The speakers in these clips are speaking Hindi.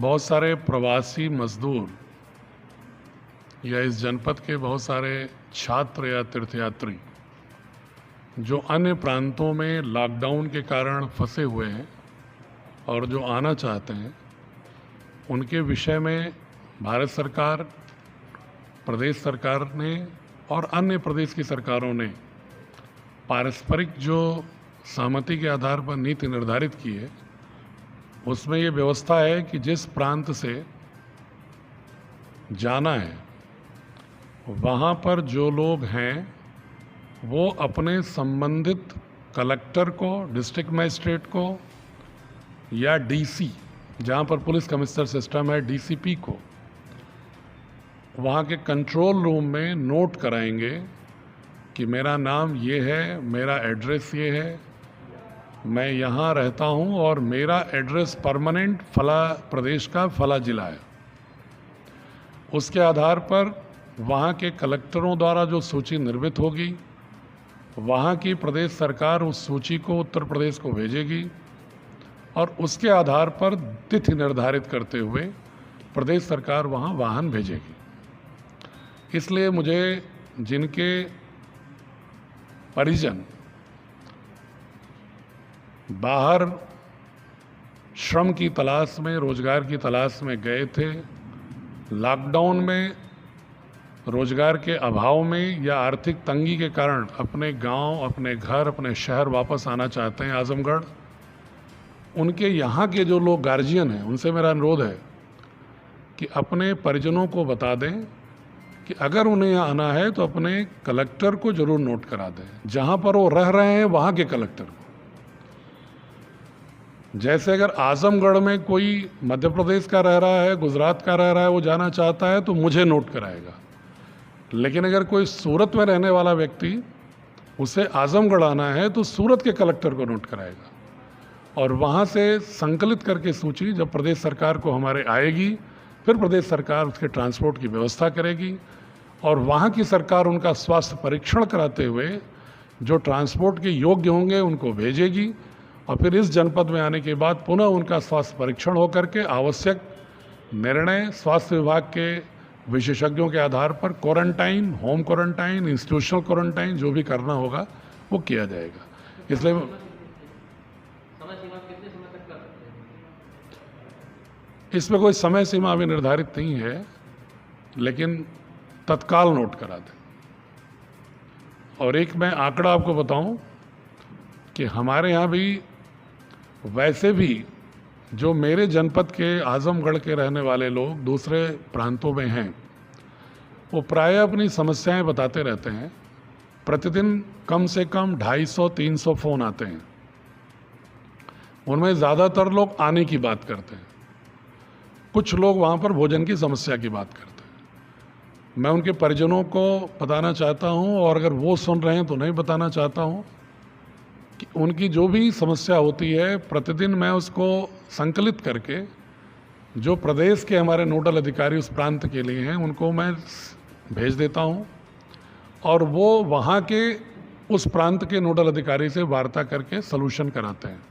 बहुत सारे प्रवासी मजदूर या इस जनपद के बहुत सारे छात्र या तीर्थयात्री जो अन्य प्रांतों में लॉकडाउन के कारण फंसे हुए हैं और जो आना चाहते हैं, उनके विषय में भारत सरकार, प्रदेश सरकार ने और अन्य प्रदेश की सरकारों ने पारस्परिक जो सहमति के आधार पर नीति निर्धारित की है, उसमें ये व्यवस्था है कि जिस प्रांत से जाना है वहाँ पर जो लोग हैं वो अपने संबंधित कलेक्टर को, डिस्ट्रिक्ट मजिस्ट्रेट को या डीसी, जहाँ पर पुलिस कमिश्नर सिस्टम है, डीसीपी को वहाँ के कंट्रोल रूम में नोट कराएंगे कि मेरा नाम ये है, मेरा एड्रेस ये है, मैं यहाँ रहता हूँ और मेरा एड्रेस परमानेंट फला प्रदेश का फला जिला है। उसके आधार पर वहाँ के कलेक्टरों द्वारा जो सूची निर्मित होगी, वहाँ की प्रदेश सरकार उस सूची को उत्तर प्रदेश को भेजेगी और उसके आधार पर तिथि निर्धारित करते हुए प्रदेश सरकार वहाँ वाहन भेजेगी। इसलिए मुझे जिनके परिजन बाहर श्रम की तलाश में, रोजगार की तलाश में गए थे, लॉकडाउन में रोजगार के अभाव में या आर्थिक तंगी के कारण अपने गांव, अपने घर, अपने शहर वापस आना चाहते हैं आजमगढ़, उनके यहाँ के जो लोग गार्जियन हैं, उनसे मेरा अनुरोध है कि अपने परिजनों को बता दें कि अगर उन्हें यहाँ आना है तो अपने कलेक्टर को जरूर नोट करा दें, जहाँ पर वो रह रहे हैं वहाँ के कलेक्टर को। जैसे अगर आजमगढ़ में कोई मध्य प्रदेश का रह रहा है, गुजरात का रह रहा है, वो जाना चाहता है तो मुझे नोट कराएगा, लेकिन अगर कोई सूरत में रहने वाला व्यक्ति उसे आजमगढ़ आना है तो सूरत के कलेक्टर को नोट कराएगा और वहाँ से संकलित करके सूची जब प्रदेश सरकार को हमारे आएगी, फिर प्रदेश सरकार उसके ट्रांसपोर्ट की व्यवस्था करेगी और वहाँ की सरकार उनका स्वास्थ्य परीक्षण कराते हुए जो ट्रांसपोर्ट के योग्य होंगे उनको भेजेगी और फिर इस जनपद में आने के बाद पुनः उनका स्वास्थ्य परीक्षण होकर के आवश्यक निर्णय स्वास्थ्य विभाग के विशेषज्ञों के आधार पर quarantine, home quarantine, institutional quarantine जो भी करना होगा वो किया जाएगा। इसलिए इसमें कोई समय सीमा अभी निर्धारित नहीं है, लेकिन तत्काल नोट करा दें। और एक मैं आंकड़ा आपको बताऊं कि हमारे यहाँ भी वैसे भी जो मेरे जनपद के आजमगढ़ के रहने वाले लोग दूसरे प्रांतों में हैं, वो प्रायः अपनी समस्याएं बताते रहते हैं। प्रतिदिन कम से कम 250-300 फ़ोन आते हैं। उनमें ज़्यादातर लोग आने की बात करते हैं, कुछ लोग वहाँ पर भोजन की समस्या की बात करते हैं। मैं उनके परिजनों को बताना चाहता हूँ और अगर वो सुन रहे हैं तो नहीं बताना चाहता हूँ कि उनकी जो भी समस्या होती है प्रतिदिन मैं उसको संकलित करके जो प्रदेश के हमारे नोडल अधिकारी उस प्रांत के लिए हैं उनको मैं भेज देता हूँ और वो वहाँ के उस प्रांत के नोडल अधिकारी से वार्ता करके सलूशन कराते हैं।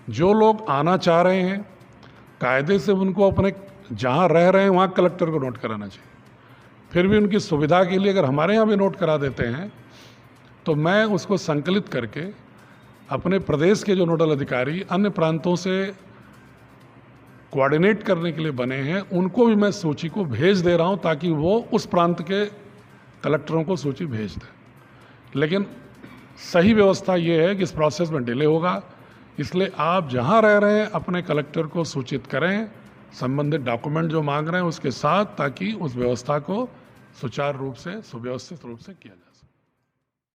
जो लोग आना चाह रहे हैं कायदे से उनको अपने जहाँ रह रहे हैं वहाँ कलेक्टर को नोट कराना चाहिए। फिर भी उनकी सुविधा के लिए अगर हमारे यहाँ भी नोट करा देते हैं तो मैं उसको संकलित करके अपने प्रदेश के जो नोडल अधिकारी अन्य प्रांतों से कोऑर्डिनेट करने के लिए बने हैं उनको भी मैं सूची को भेज दे रहा हूं ताकि वो उस प्रांत के कलेक्टरों को सूची भेज दें। लेकिन सही व्यवस्था ये है कि इस प्रोसेस में डिले होगा, इसलिए आप जहां रह रहे हैं अपने कलेक्टर को सूचित करें संबंधित डॉक्यूमेंट जो मांग रहे हैं उसके साथ, ताकि उस व्यवस्था को सुचारू रूप से, सुव्यवस्थित रूप से किया जाए।